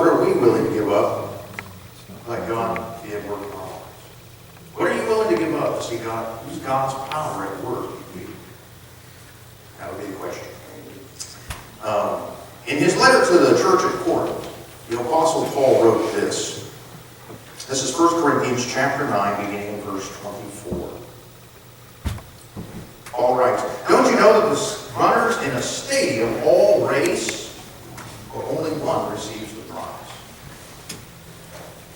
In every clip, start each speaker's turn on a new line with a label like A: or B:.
A: what are we willing to give up? Let God be at work in our lives. What are you willing to give up to see God? Use God's power at work in you? That would be the question. In his letter to the church at Corinth, the Apostle Paul wrote this. This is 1 Corinthians chapter 9, beginning in verse 24. Paul writes, "Don't you know that the runners in a stadium all race, but only one receives the prize?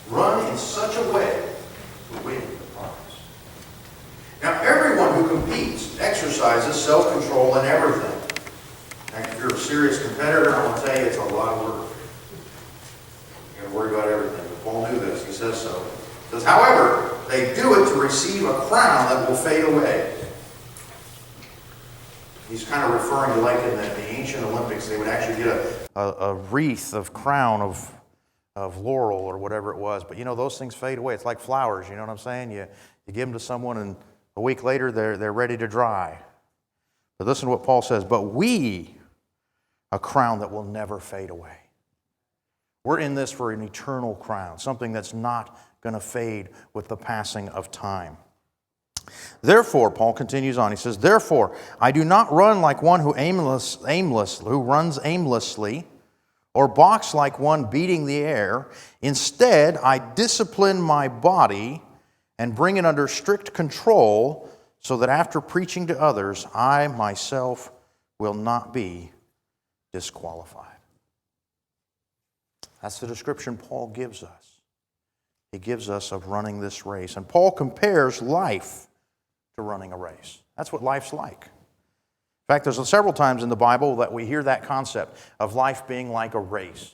A: Run in such a way to win the prize." Now, everyone who competes exercises self-control in everything. Now, if you're a serious competitor, I want to tell you it's a lot of work. You got to worry about everything. But Paul knew this. He says so. He says, "However, they do it to receive a crown that will fade away." He's kind of referring to like in the ancient Olympics, they would actually get a wreath of crown of laurel or whatever it was. But you know, those things fade away. It's like flowers, you know what I'm saying? You give them to someone and a week later they're ready to dry. But listen to what Paul says, "But we, a crown that will never fade away." We're in this for an eternal crown, something that's not going to fade with the passing of time. "Therefore," Paul continues on, he says, "Therefore, I do not run like one who runs aimlessly, or box like one beating the air. Instead, I discipline my body and bring it under strict control, so that after preaching to others, I myself will not be disqualified." That's the description Paul gives us. He gives us of running this race. And Paul compares life to running a race. That's what life's like. In fact, there's several times in the Bible that we hear that concept of life being like a race.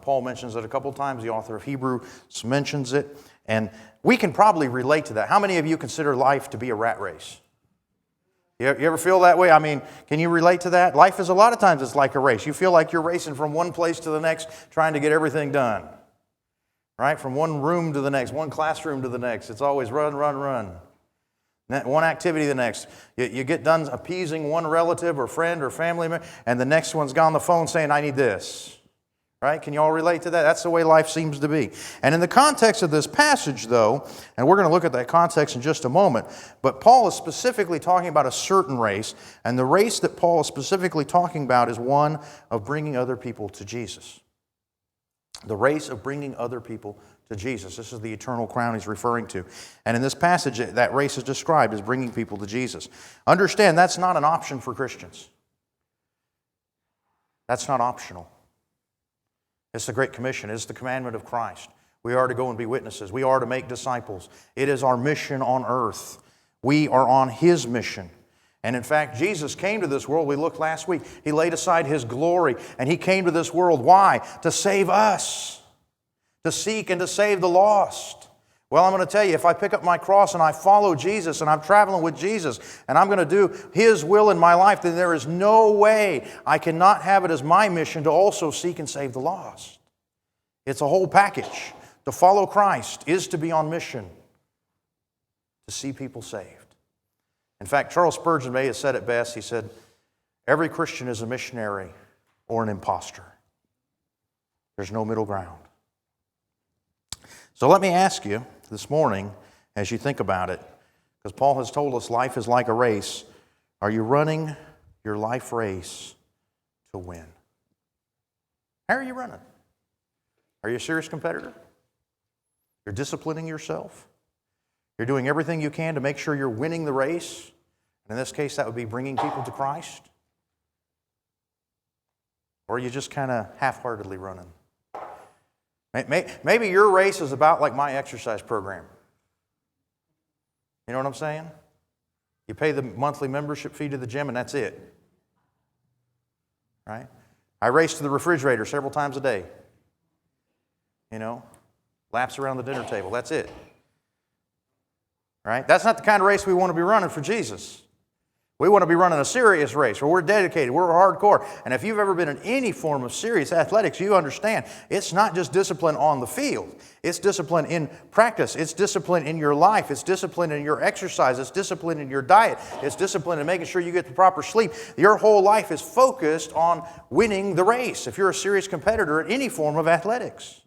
A: Paul mentions it a couple times. The author of Hebrews mentions it. And we can probably relate to that. How many of you consider life to be a rat race? You ever feel that way? I mean, can you relate to that? Life is a lot of times it's like a race. You feel like you're racing from one place to the next, trying to get everything done. Right? From one room to the next, one classroom to the next. It's always run, run, run. One activity to the next. You get done appeasing one relative or friend or family member, and the next one's got on the phone saying, "I need this." Right? Can you all relate to that? That's the way life seems to be. And in the context of this passage, though, and we're going to look at that context in just a moment, but Paul is specifically talking about a certain race, and the race that Paul is specifically talking about is one of bringing other people to Jesus. The race of bringing other people to Jesus. This is the eternal crown he's referring to. And in this passage, that race is described as bringing people to Jesus. Understand, that's not an option for Christians. That's not optional. It's the Great Commission. It's the commandment of Christ. We are to go and be witnesses. We are to make disciples. It is our mission on earth. We are on His mission. And in fact, Jesus came to this world. We looked last week. He laid aside His glory, and He came to this world. Why? To save us. To seek and to save the lost. Well, I'm going to tell you, if I pick up my cross and I follow Jesus and I'm traveling with Jesus and I'm going to do His will in my life, then there is no way I cannot have it as my mission to also seek and save the lost. It's a whole package. To follow Christ is to be on mission, to see people saved. In fact, Charles Spurgeon may have said it best. He said, "Every Christian is a missionary or an imposter. There's no middle ground." So let me ask you this morning, as you think about it, because Paul has told us life is like a race, are you running your life race to win? How are you running? Are you a serious competitor? You're disciplining yourself? You're doing everything you can to make sure you're winning the race? And in this case, that would be bringing people to Christ? Or are you just kind of half-heartedly running? Maybe your race is about like my exercise program. You know what I'm saying? You pay the monthly membership fee to the gym and that's it. Right? I race to the refrigerator several times a day. You know, laps around the dinner table. That's it. Right? That's not the kind of race we want to be running for Jesus. We want to be running a serious race where we're dedicated, we're hardcore. And if you've ever been in any form of serious athletics, you understand it's not just discipline on the field. It's discipline in practice. It's discipline in your life. It's discipline in your exercise. It's discipline in your diet. It's discipline in making sure you get the proper sleep. Your whole life is focused on winning the race if you're a serious competitor in any form of athletics.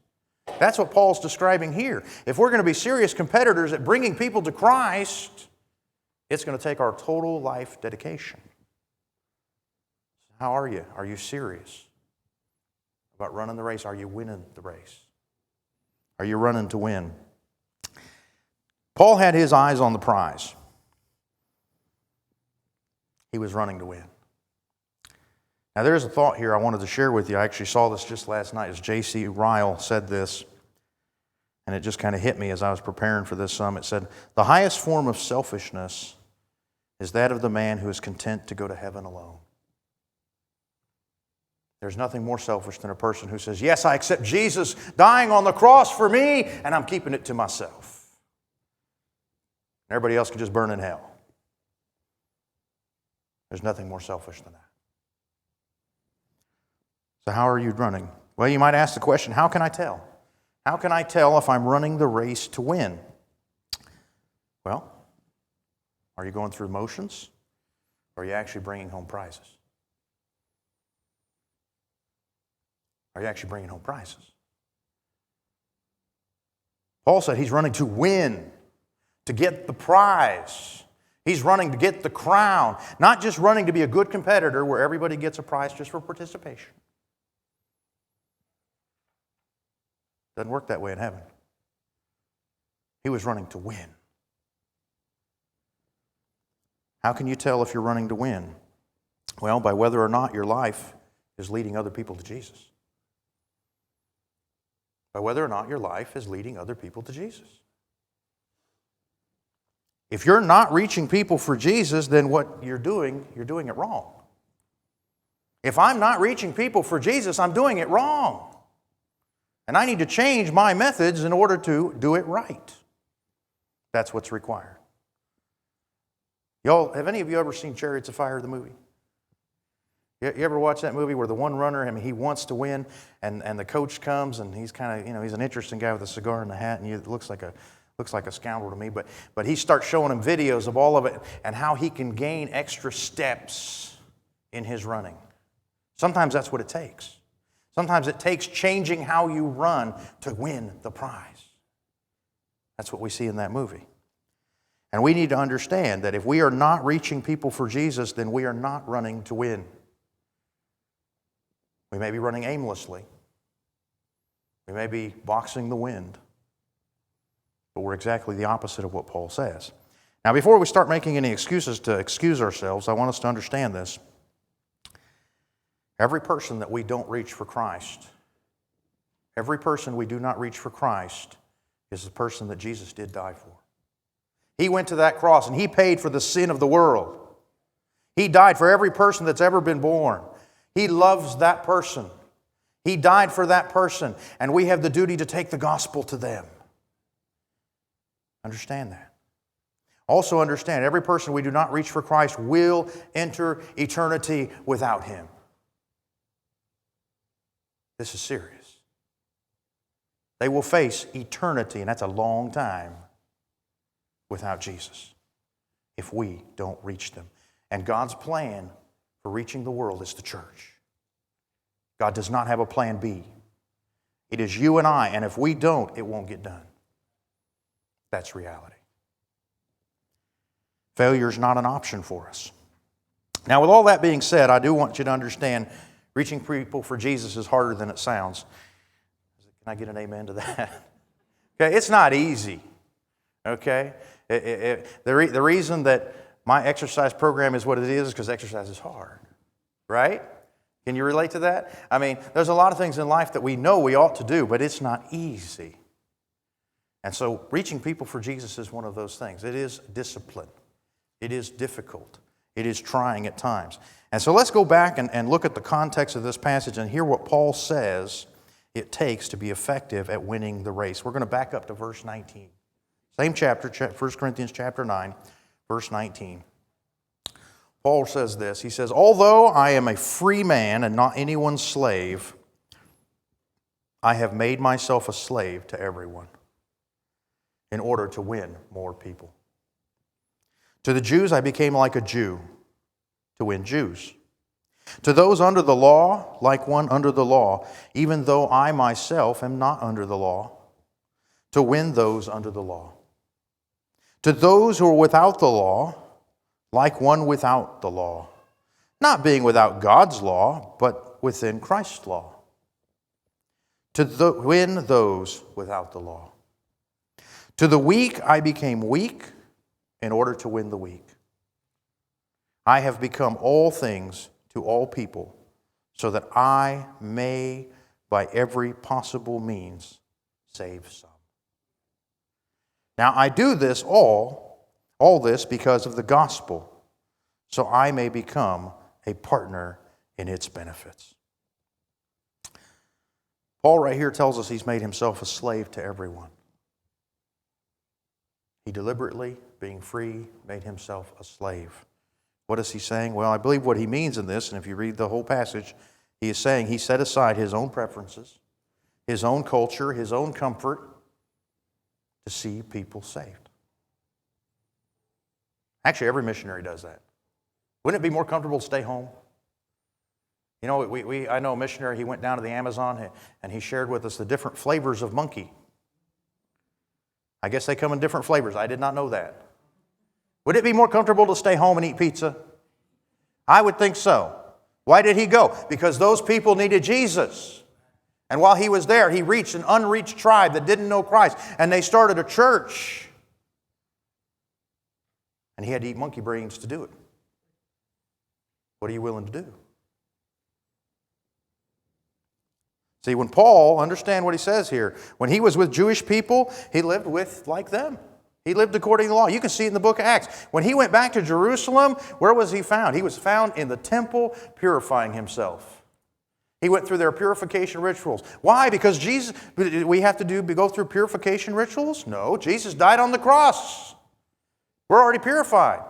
A: That's what Paul's describing here. If we're going to be serious competitors at bringing people to Christ, it's going to take our total life dedication. How are you? Are you serious about running the race? Are you winning the race? Are you running to win? Paul had his eyes on the prize. He was running to win. Now there's a thought here I wanted to share with you. I actually saw this just last night as J.C. Ryle said this, and it just kind of hit me as I was preparing for this some. It said, "The highest form of selfishness is that of the man who is content to go to heaven alone." There's nothing more selfish than a person who says, yes, I accept Jesus dying on the cross for me, and I'm keeping it to myself. Everybody else can just burn in hell. There's nothing more selfish than that. So how are you running? Well, you might ask the question, how can I tell? How can I tell if I'm running the race to win? Well, are you going through motions? Or are you actually bringing home prizes? Are you actually bringing home prizes? Paul said he's running to win, to get the prize. He's running to get the crown, not just running to be a good competitor where everybody gets a prize just for participation. Doesn't work that way in heaven. He was running to win. How can you tell if you're running to win? Well, by whether or not your life is leading other people to Jesus. By whether or not your life is leading other people to Jesus. If you're not reaching people for Jesus, then what you're doing it wrong. If I'm not reaching people for Jesus, I'm doing it wrong. And I need to change my methods in order to do it right. That's what's required. Y'all, have any of you ever seen Chariots of Fire, the movie? You ever watch that movie where the one runner, I mean, he wants to win, and the coach comes, and he's kind of, he's an interesting guy with a cigar and a hat, and it looks like a scoundrel to me, but he starts showing him videos of all of it and how he can gain extra steps in his running. Sometimes that's what it takes. Sometimes it takes changing how you run to win the prize. That's what we see in that movie. And we need to understand that if we are not reaching people for Jesus, then we are not running to win. We may be running aimlessly. We may be boxing the wind. But we're exactly the opposite of what Paul says. Now, before we start making any excuses to excuse ourselves, I want us to understand this. Every person that we don't reach for Christ, every person we do not reach for Christ is the person that Jesus did die for. He went to that cross and He paid for the sin of the world. He died for every person that's ever been born. He loves that person. He died for that person, and we have the duty to take the gospel to them. Understand that. Also understand, every person we do not reach for Christ will enter eternity without Him. This is serious. They will face eternity, and that's a long time, without Jesus if we don't reach them. And God's plan for reaching the world is the church. God does not have a plan B. It is you and I, and if we don't, it won't get done. That's reality. Failure is not an option for us. Now, with all that being said, I do want you to understand reaching people for Jesus is harder than it sounds. Can I get an amen to that? Okay, it's not easy. Okay? The reason that my exercise program is what it is because exercise is hard. Right? Can you relate to that? I mean, there's a lot of things in life that we know we ought to do, but it's not easy. And so reaching people for Jesus is one of those things. It is discipline. It is difficult. It is trying at times. And so let's go back and look at the context of this passage and hear what Paul says it takes to be effective at winning the race. We're going to back up to verse 19. Same chapter, 1 Corinthians chapter 9, verse 19. Paul says this. He says, although I am a free man and not anyone's slave, I have made myself a slave to everyone in order to win more people. To the Jews I became like a Jew to win Jews. To those under the law, like one under the law, even though I myself am not under the law, to win those under the law. To those who are without the law, like one without the law, not being without God's law, but within Christ's law, to win those without the law. To the weak I became weak in order to win the weak. I have become all things to all people, so that I may by every possible means save some. Now I do this all this because of the gospel, so I may become a partner in its benefits. Paul right here tells us he's made himself a slave to everyone. He deliberately, being free, made himself a slave. What is he saying? Well, I believe what he means in this, and if you read the whole passage, he is saying he set aside his own preferences, his own culture, his own comfort to see people saved. Actually, every missionary does that. Wouldn't it be more comfortable to stay home? You know, I know a missionary, he went down to the Amazon and he shared with us the different flavors of monkey. I guess they come in different flavors. I did not know that. Would it be more comfortable to stay home and eat pizza? I would think so. Why did he go? Because those people needed Jesus. And while he was there, he reached an unreached tribe that didn't know Christ. And they started a church. And he had to eat monkey brains to do it. What are you willing to do? See, when Paul, understand what he says here, when he was with Jewish people, he lived like them. He lived according to the law. You can see it in the book of Acts. When he went back to Jerusalem, where was he found? He was found in the temple purifying himself. He went through their purification rituals. Why? Because Jesus, we have to go through purification rituals? No, Jesus died on the cross. We're already purified.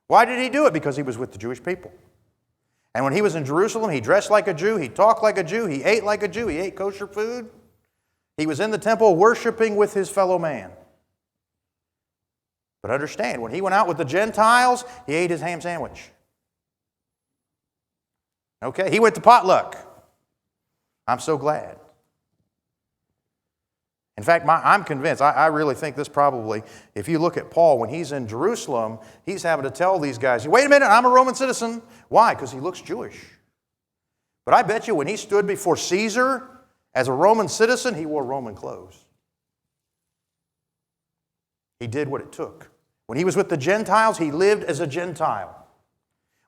A: Why did he do it? Because he was with the Jewish people. And when he was in Jerusalem, he dressed like a Jew, he talked like a Jew, he ate like a Jew, he ate kosher food. He was in the temple worshiping with his fellow man. But understand, when he went out with the Gentiles, he ate his ham sandwich. Okay, he went to potluck. I'm so glad. In fact, I'm convinced, I really think this probably, if you look at Paul, when he's in Jerusalem, he's having to tell these guys, wait a minute, I'm a Roman citizen. Why? Because he looks Jewish. But I bet you when he stood before Caesar as a Roman citizen, he wore Roman clothes. He did what it took. When he was with the Gentiles, he lived as a Gentile.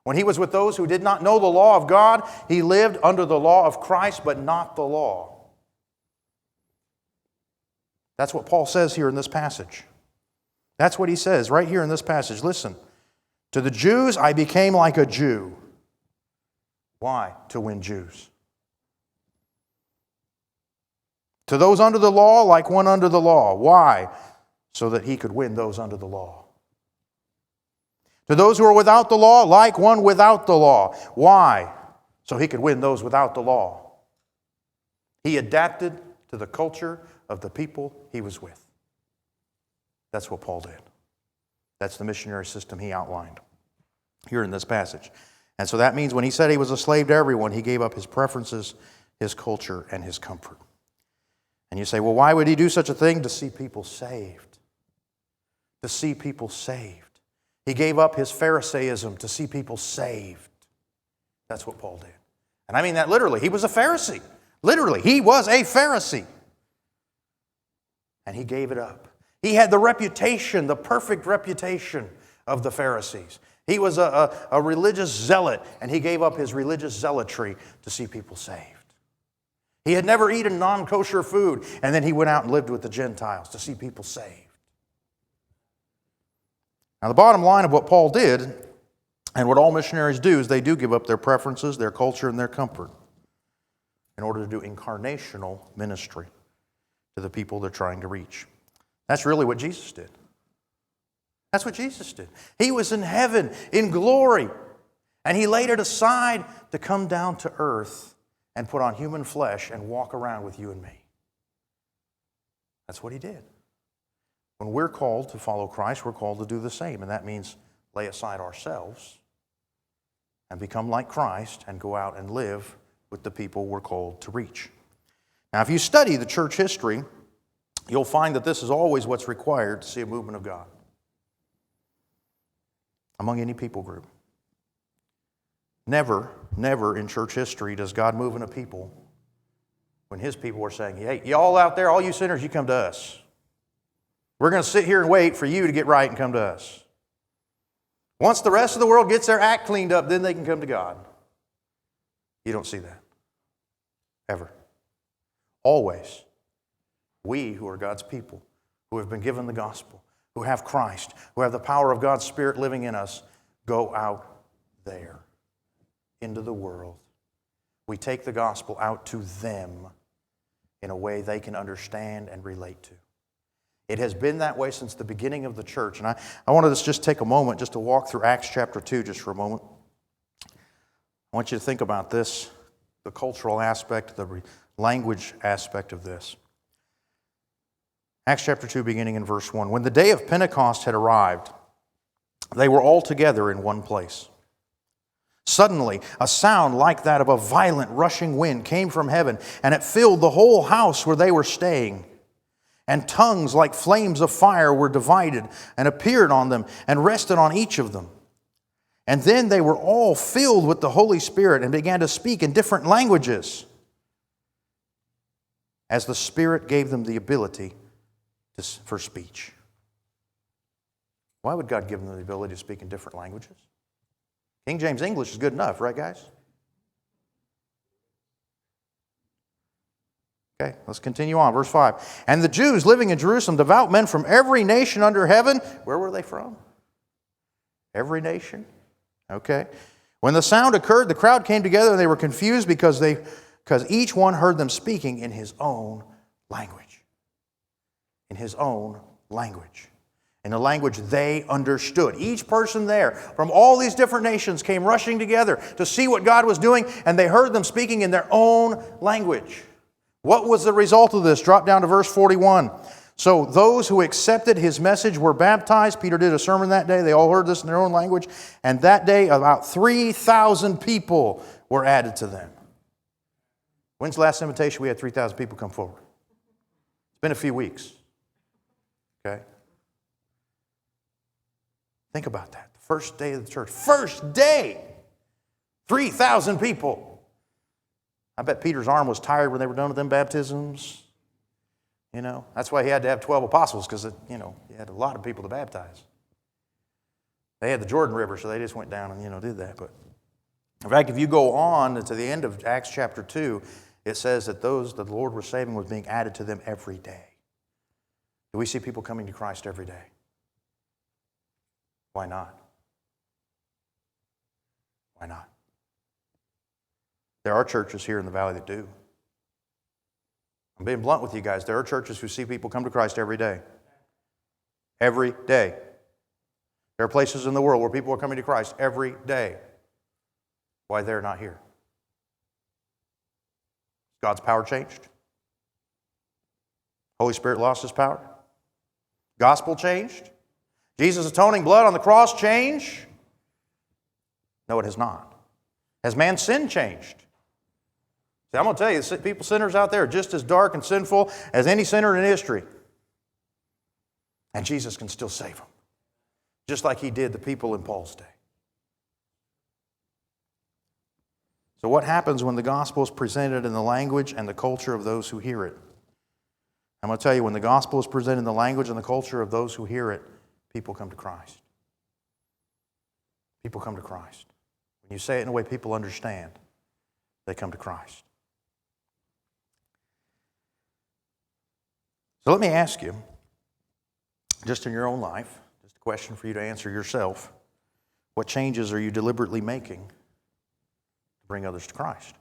A: When he was with those who did not know the law of God, he lived under the law of Christ, but not the law. That's what Paul says here in this passage. That's what he says right here in this passage. Listen, to the Jews I became like a Jew. Why? To win Jews. To those under the law, like one under the law. Why? So that he could win those under the law. To those who are without the law, like one without the law. Why? So he could win those without the law. He adapted to the culture of the people he was with. That's what Paul did. That's the missionary system he outlined here in this passage. And so that means when he said he was a slave to everyone, he gave up his preferences, his culture, and his comfort. And you say, well, why would he do such a thing? To see people saved. To see people saved. He gave up his Pharisaism to see people saved. That's what Paul did. And I mean that literally. He was a Pharisee. Literally, he was a Pharisee. And he gave it up. He had the reputation, the perfect reputation of the Pharisees. He was a religious zealot, and he gave up his religious zealotry to see people saved. He had never eaten non-kosher food, and then he went out and lived with the Gentiles to see people saved. Now, the bottom line of what Paul did, and what all missionaries do, is they do give up their preferences, their culture, and their comfort in order to do incarnational ministry to the people they're trying to reach. That's really what Jesus did. That's what Jesus did. He was in heaven, in glory, And he laid it aside to come down to earth and put on human flesh and walk around with you and me. That's what he did. When we're called to follow Christ, we're called to do the same. And that means lay aside ourselves and become like Christ and go out and live with the people we're called to reach. Now, if you study the church history, you'll find that this is always what's required to see a movement of God among any people group. Never, never in church history does God move in a people when his people are saying, hey, y'all out there, all you sinners, you come to us. We're going to sit here and wait for you to get right and come to us. Once the rest of the world gets their act cleaned up, then they can come to God. You don't see that. Ever. Always. We who are God's people, who have been given the gospel, who have Christ, who have the power of God's Spirit living in us, go out there into the world. We take the gospel out to them in a way they can understand and relate to. It has been that way since the beginning of the church. And I wanted to just take a moment just to walk through Acts chapter 2 just for a moment. I want you to think about this, the cultural aspect, the language aspect of this. Acts chapter 2, beginning in verse 1. When the day of Pentecost had arrived, they were all together in one place. Suddenly, a sound like that of a violent rushing wind came from heaven, and it filled the whole house where they were staying. And tongues like flames of fire were divided and appeared on them and rested on each of them. And then they were all filled with the Holy Spirit and began to speak in different languages as the Spirit gave them the ability for speech. Why would God give them the ability to speak in different languages? King James English is good enough, right, guys? Okay, let's continue on. Verse 5. And the Jews living in Jerusalem, devout men from every nation under heaven. Where were they from? Every nation? Okay. When the sound occurred, the crowd came together and they were confused because each one heard them speaking in his own language. In his own language. In a language they understood. Each person there from all these different nations came rushing together to see what God was doing, and they heard them speaking in their own language. What was the result of this? Drop down to verse 41. So those who accepted his message were baptized. Peter did a sermon that day. They all heard this in their own language. And that day, about 3,000 people were added to them. When's the last invitation we had 3,000 people come forward? It's been a few weeks. Okay? Think about that. The first day of the church. First day! 3,000 people. I bet Peter's arm was tired when they were done with them baptisms. You know, that's why he had to have 12 apostles, because, he had a lot of people to baptize. They had the Jordan River, so they just went down and, did that. But in fact, if you go on to the end of Acts chapter 2, it says that those that the Lord was saving was being added to them every day. Do we see people coming to Christ every day? Why not? Why not? There are churches here in the valley that do. I'm being blunt with you guys. There are churches who see people come to Christ every day. Every day. There are places in the world where people are coming to Christ every day. Why they're not here? God's power changed? Holy Spirit lost his power? Gospel changed? Jesus' atoning blood on the cross changed? No, it has not. Has man's sin changed? See, I'm going to tell you, people, sinners out there are just as dark and sinful as any sinner in history. And Jesus can still save them. Just like he did the people in Paul's day. So what happens when the gospel is presented in the language and the culture of those who hear it? I'm going to tell you, when the gospel is presented in the language and the culture of those who hear it, people come to Christ. People come to Christ. When you say it in a way people understand, they come to Christ. So let me ask you, just in your own life, just a question for you to answer yourself, what changes are you deliberately making to bring others to Christ?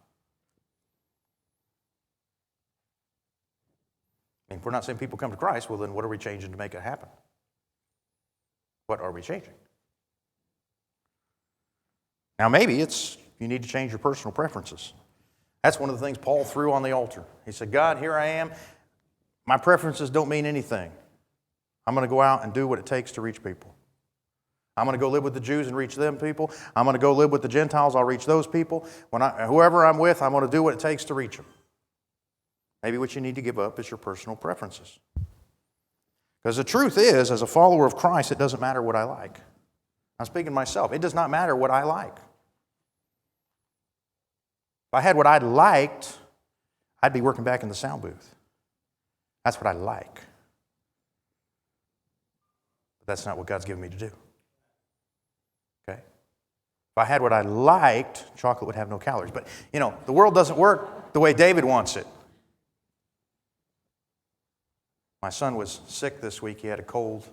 A: I mean, if we're not saying people come to Christ, well then what are we changing to make it happen? What are we changing? Now maybe it's you need to change your personal preferences. That's one of the things Paul threw on the altar. He said, God, here I am. My preferences don't mean anything. I'm going to go out and do what it takes to reach people. I'm going to go live with the Jews and reach them people. I'm going to go live with the Gentiles. I'll reach those people. Whoever I'm with, I'm going to do what it takes to reach them. Maybe what you need to give up is your personal preferences. Because the truth is, as a follower of Christ, it doesn't matter what I like. I'm speaking to myself. It does not matter what I like. If I had what I liked, I'd be working back in the sound booth. That's what I like. But that's not what God's given me to do. Okay? If I had what I liked, chocolate would have no calories. But, the world doesn't work the way David wants it. My son was sick this week. He had a cold.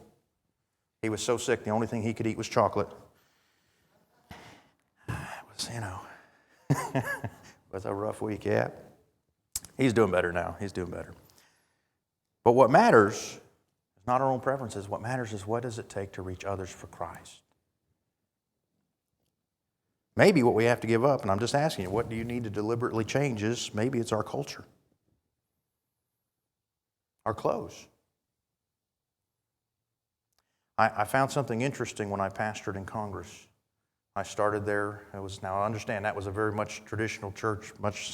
A: He was so sick, the only thing he could eat was chocolate. It was, it was a rough week, yeah. He's doing better now. He's doing better. But what matters is not our own preferences. What matters is what does it take to reach others for Christ. Maybe what we have to give up, and I'm just asking you, what do you need to deliberately change is maybe it's our culture. Our clothes. I found something interesting when I pastored in Congress. I started there. Now I understand that was a very much traditional church, much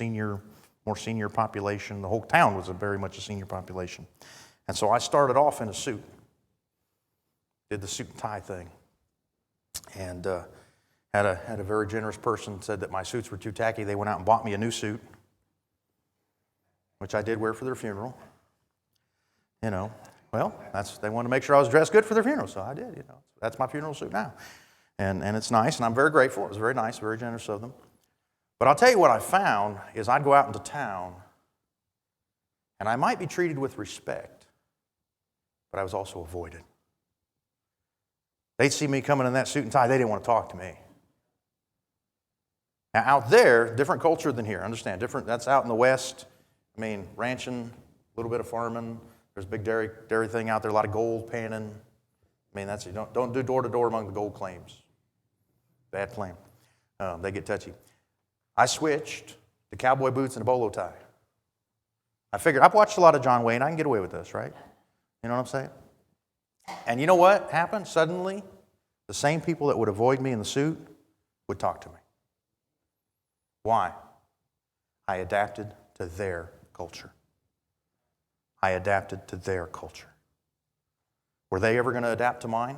A: more senior population. The whole town was very much a senior population. And so I started off in a suit. Did the suit and tie thing. And had a very generous person said that my suits were too tacky. They went out and bought me a new suit, which I did wear for their funeral. Well, they wanted to make sure I was dressed good for their funeral, so I did, That's my funeral suit now. And it's nice, and I'm very grateful. It was very nice, very generous of them. But I'll tell you what I found is I'd go out into town, and I might be treated with respect, but I was also avoided. They'd see me coming in that suit and tie. They didn't want to talk to me. Now, out there, different culture than here. Understand, different. That's out in the West. Ranching, a little bit of farming. There's a big dairy thing out there, a lot of gold panning. That's it. Don't do door-to-door among the gold claims. Bad claim. They get touchy. I switched to cowboy boots and a bolo tie. I figured, I've watched a lot of John Wayne. I can get away with this, right? You know what I'm saying? And you know what happened? Suddenly, the same people that would avoid me in the suit would talk to me. Why? I adapted to their culture. I adapted to their culture. Were they ever going to adapt to mine?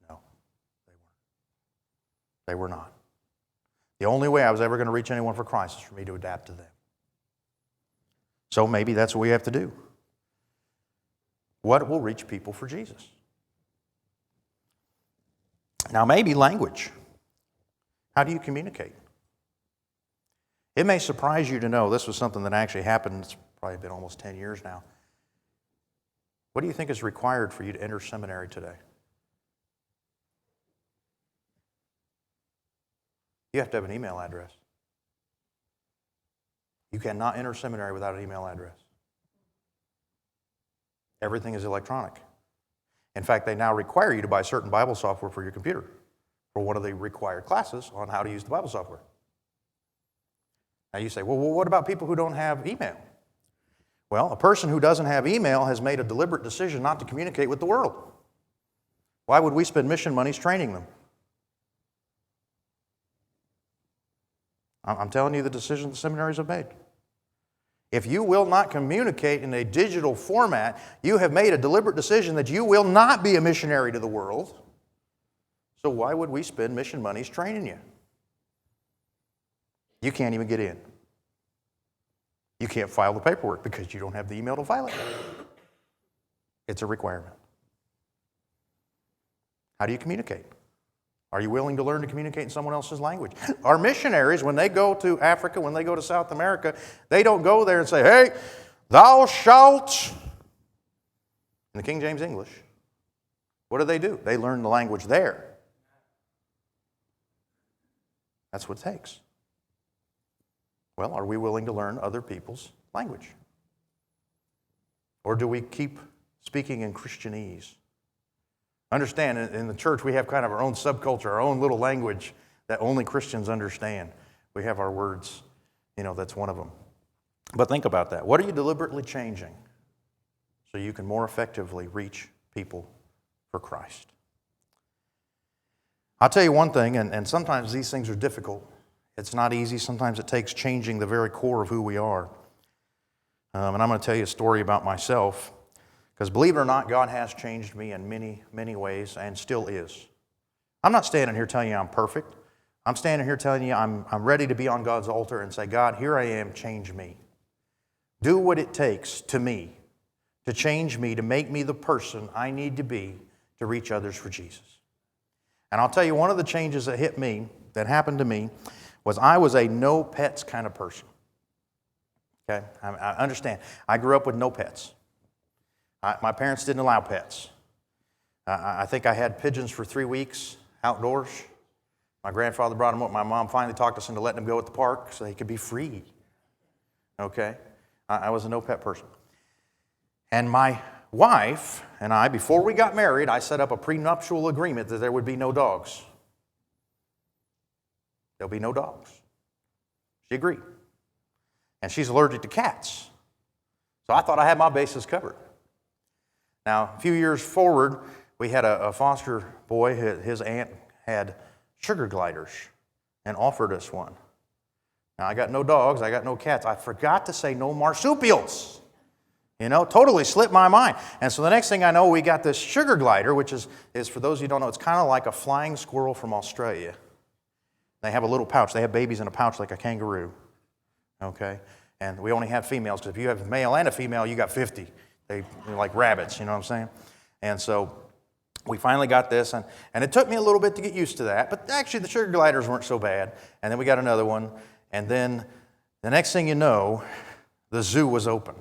A: No, they weren't. They were not. The only way I was ever going to reach anyone for Christ is for me to adapt to them. So maybe that's what we have to do. What will reach people for Jesus? Now, maybe language. How do you communicate? It may surprise you to know this was something that actually happened. It's probably been almost 10 years now. What do you think is required for you to enter seminary today? You have to have an email address. You cannot enter seminary without an email address. Everything is electronic. In fact, they now require you to buy certain Bible software for your computer for one of the required classes on how to use the Bible software. Now you say, well, what about people who don't have email? Well, a person who doesn't have email has made a deliberate decision not to communicate with the world. Why would we spend mission monies training them? I'm telling you the decision the seminaries have made. If you will not communicate in a digital format, you have made a deliberate decision that you will not be a missionary to the world. So why would we spend mission monies training you? You can't even get in. You can't file the paperwork because you don't have the email to file it. It's a requirement. How do you communicate? Are you willing to learn to communicate in someone else's language? Our missionaries, when they go to Africa, when they go to South America, they don't go there and say, hey, thou shalt, in the King James English. What do? They learn the language there. That's what it takes. Well, are we willing to learn other people's language? Or do we keep speaking in Christianese? Understand, in the church we have kind of our own subculture, our own little language that only Christians understand. We have our words, that's one of them. But think about that. What are you deliberately changing so you can more effectively reach people for Christ? I'll tell you one thing, and sometimes these things are difficult. It's not easy. Sometimes it takes changing the very core of who we are. And I'm going to tell you a story about myself, because believe it or not, God has changed me in many, many ways and still is. I'm not standing here telling you I'm perfect. I'm standing here telling you I'm ready to be on God's altar and say, God, here I am, change me. Do what it takes to me, to change me, to make me the person I need to be to reach others for Jesus. And I'll tell you, one of the changes that happened to me, was I was a no pets kind of person. Okay, I understand. I grew up with no pets. My parents didn't allow pets. I think I had pigeons for 3 weeks outdoors. My grandfather brought them up. My mom finally talked us into letting them go at the park so they could be free. Okay, I was a no pet person. And my wife and I, before we got married, I set up a prenuptial agreement that there would be no dogs. There'll be no dogs. She agreed. And she's allergic to cats. So I thought I had my bases covered. Now, a few years forward, we had a foster boy. His aunt had sugar gliders and offered us one. Now, I got no dogs. I got no cats. I forgot to say no marsupials. Totally slipped my mind. And so the next thing I know, we got this sugar glider, which is for those of you who don't know, it's kind of like a flying squirrel from Australia. They have a little pouch. They have babies in a pouch like a kangaroo. Okay? And we only have females, because if you have a male and a female, you got 50. They're like rabbits, you know what I'm saying? And so we finally got this, and it took me a little bit to get used to that, but actually the sugar gliders weren't so bad. And then we got another one, and then the next thing you know, the zoo was open.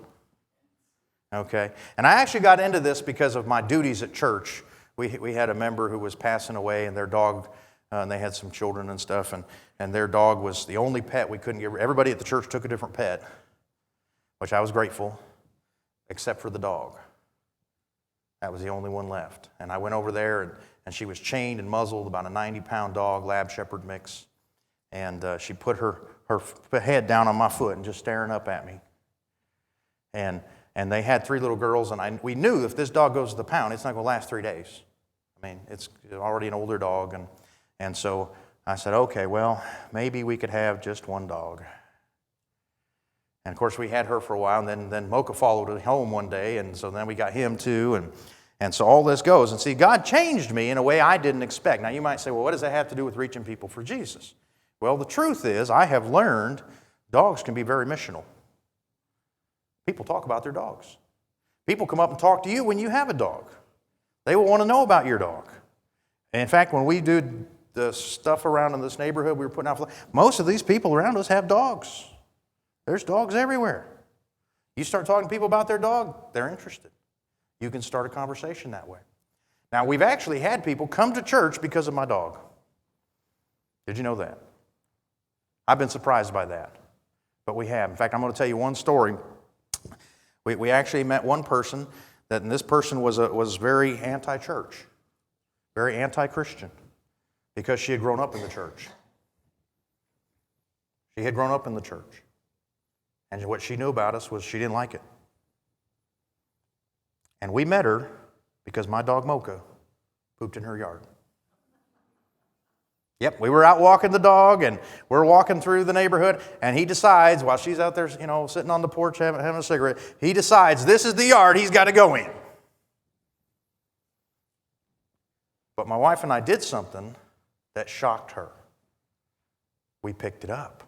A: Okay? And I actually got into this because of my duties at church. We had a member who was passing away, and their dog, and they had some children and stuff, and their dog was the only pet we couldn't get. Everybody at the church took a different pet, which I was grateful, except for the dog. That was the only one left. And I went over there, and she was chained and muzzled, about a 90-pound dog, Lab Shepherd mix. And she put her head down on my foot and just staring up at me. And they had 3 little girls, and we knew if this dog goes to the pound, it's not going to last 3 days. I mean, it's already an older dog, and so I said, okay, well, maybe we could have just one dog. And of course, we had her for a while, and then Mocha followed us home one day, and so then we got him too, and so all this goes. And see, God changed me in a way I didn't expect. Now, you might say, well, what does that have to do with reaching people for Jesus? Well, the truth is, I have learned dogs can be very missional. People talk about their dogs. People come up and talk to you when you have a dog. They will want to know about your dog. And in fact, when we do the stuff around in this neighborhood, we were putting out, most of these people around us have dogs. There's dogs everywhere. You start talking to people about their dog, they're interested. You can start a conversation that way. Now, we've actually had people come to church because of my dog. Did you know that? I've been surprised by that, but we have. In fact, I'm going to tell you one story. We actually met one person, and this person was very anti-church, very anti-Christian, because she had grown up in the church. She had grown up in the church. And what she knew about us was she didn't like it. And we met her because my dog Mocha pooped in her yard. Yep, we were out walking the dog, and we're walking through the neighborhood, and he decides, while she's out there, sitting on the porch having a cigarette, he decides this is the yard he's got to go in. But my wife and I did something that shocked her. We picked it up.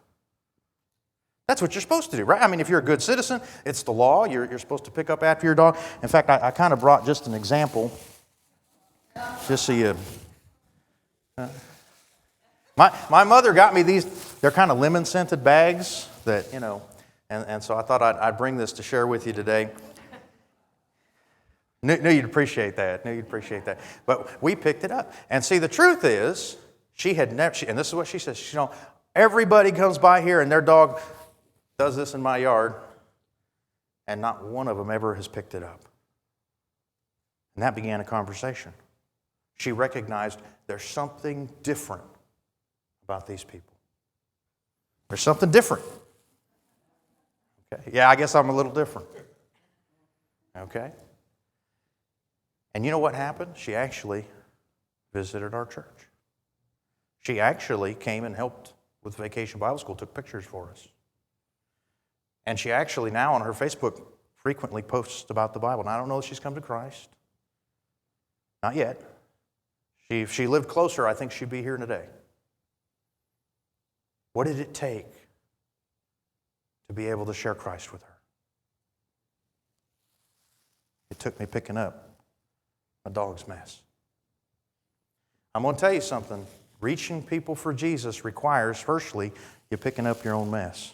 A: That's what you're supposed to do, right? I mean, if you're a good citizen, it's the law. You're supposed to pick up after your dog. In fact, I kind of brought just an example, just so you... My mother got me these. They're kind of lemon-scented bags that, and so I thought I'd bring this to share with you today. Knew you'd appreciate that. But we picked it up. And see, the truth is, she had never, and this is what she says, everybody comes by here and their dog does this in my yard, and not one of them ever has picked it up. And that began a conversation. She recognized there's something different about these people. There's something different. Okay. Yeah, I guess I'm a little different. Okay? And you know what happened? She actually visited our church. She actually came and helped with Vacation Bible School, took pictures for us. And she actually now on her Facebook frequently posts about the Bible. Now, I don't know if she's come to Christ. Not yet. If she lived closer, I think she'd be here today. What did it take to be able to share Christ with her? It took me picking up a dog's mess. I'm going to tell you something. Reaching people for Jesus requires, firstly, you picking up your own mess.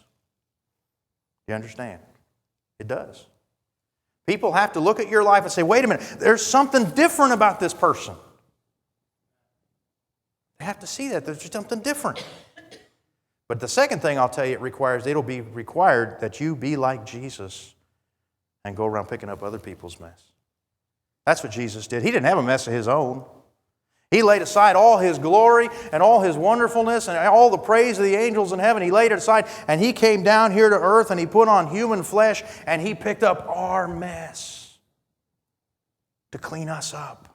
A: You understand? It does. People have to look at your life and say, wait a minute, there's something different about this person. They have to see that. There's something different. But the second thing I'll tell you it'll be required that you be like Jesus and go around picking up other people's mess. That's what Jesus did. He didn't have a mess of His own. He laid aside all His glory and all His wonderfulness and all the praise of the angels in heaven. He laid it aside and He came down here to earth and He put on human flesh and He picked up our mess to clean us up.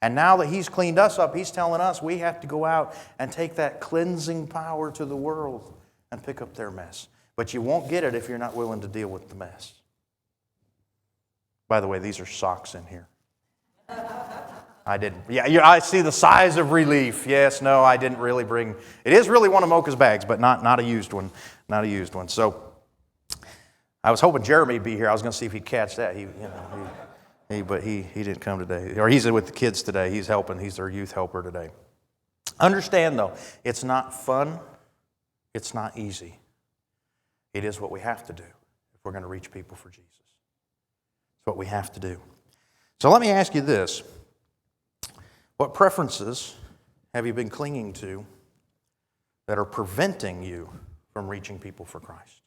A: And now that He's cleaned us up, He's telling us we have to go out and take that cleansing power to the world and pick up their mess. But you won't get it if you're not willing to deal with the mess. By the way, these are socks in here. I didn't. Yeah, I see the size of relief. Yes, no, I didn't really bring. It is really one of Mocha's bags, but not a used one. Not a used one. So I was hoping Jeremy would be here. I was going to see if he'd catch that. But he didn't come today. Or he's with the kids today. He's helping. He's their youth helper today. Understand, though, it's not fun. It's not easy. It is what we have to do if we're going to reach people for Jesus. It's what we have to do. So let me ask you this. What preferences have you been clinging to that are preventing you from reaching people for Christ?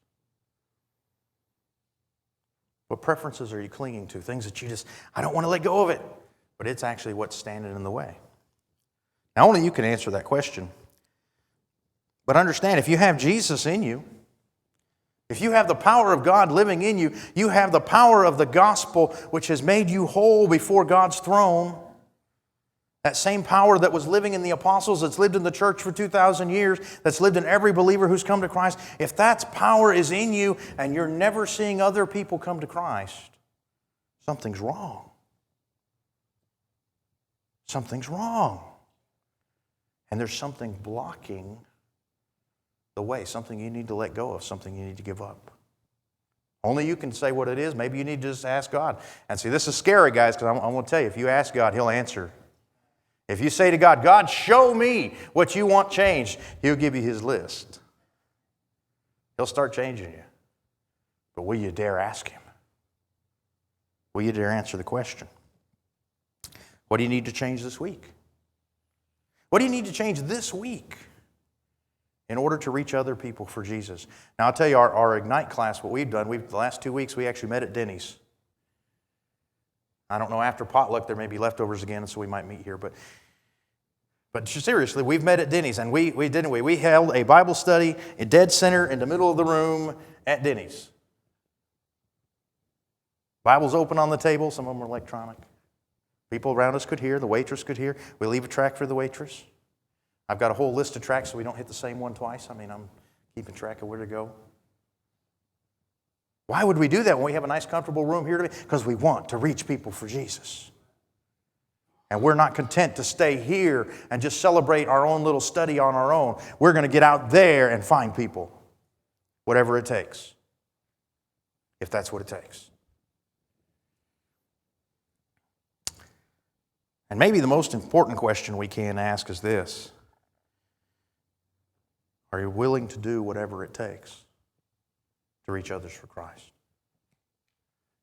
A: What preferences are you clinging to? Things that you just, I don't want to let go of it. But it's actually what's standing in the way. Now, only you can answer that question. But understand, if you have Jesus in you, if you have the power of God living in you, you have the power of the gospel which has made you whole before God's throne. That same power that was living in the apostles, that's lived in the church for 2,000 years, that's lived in every believer who's come to Christ, if that power is in you and you're never seeing other people come to Christ, something's wrong. Something's wrong. And there's something blocking the way, something you need to let go of, something you need to give up. Only you can say what it is. Maybe you need to just ask God. And see, this is scary, guys, because I'm going to tell you, if you ask God, He'll answer. If you say to God, God, show me what you want changed, He'll give you His list. He'll start changing you. But will you dare ask Him? Will you dare answer the question? What do you need to change this week? What do you need to change this week in order to reach other people for Jesus? Now, I'll tell you, our Ignite class, what we've done, the last 2 weeks, we actually met at Denny's. I don't know, after potluck, there may be leftovers again, so we might meet here. But seriously, we've met at Denny's, and we held a Bible study in dead center in the middle of the room at Denny's. Bibles open on the table. Some of them were electronic. People around us could hear. The waitress could hear. We leave a tract for the waitress. I've got a whole list of tracts so we don't hit the same one twice. I'm keeping track of where to go. Why would we do that when we have a nice, comfortable room here today? Because we want to reach people for Jesus. And we're not content to stay here and just celebrate our own little study on our own. We're going to get out there and find people, whatever it takes, if that's what it takes. And maybe the most important question we can ask is this. Are you willing to do whatever it takes to reach others for Christ?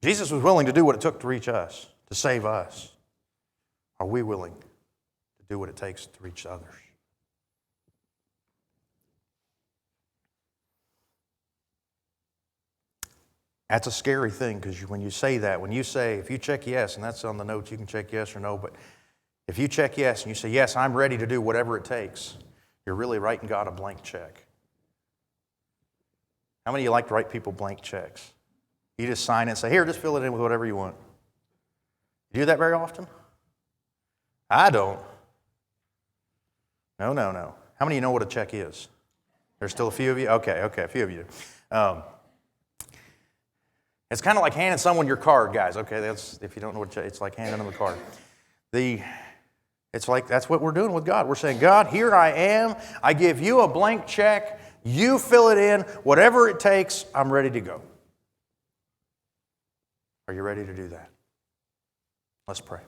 A: Jesus was willing to do what it took to reach us, to save us. Are we willing to do what it takes to reach others? That's a scary thing, because when you say, if you check yes, and that's on the notes, you can check yes or no, but if you check yes and you say, yes, I'm ready to do whatever it takes You're really writing God a blank check. How many of you like to write people blank checks? You just sign it and say, here, just fill it in with whatever you want. You do that very often? I don't. No. How many of you know what a check is? There's still a few of you? Okay, a few of you do. It's kind of like handing someone your card, guys. Okay, that's if you don't know what it's like handing them a card. It's like that's what we're doing with God. We're saying, God, here I am. I give you a blank check. You fill it in. Whatever it takes, I'm ready to go. Are you ready to do that? Let's pray.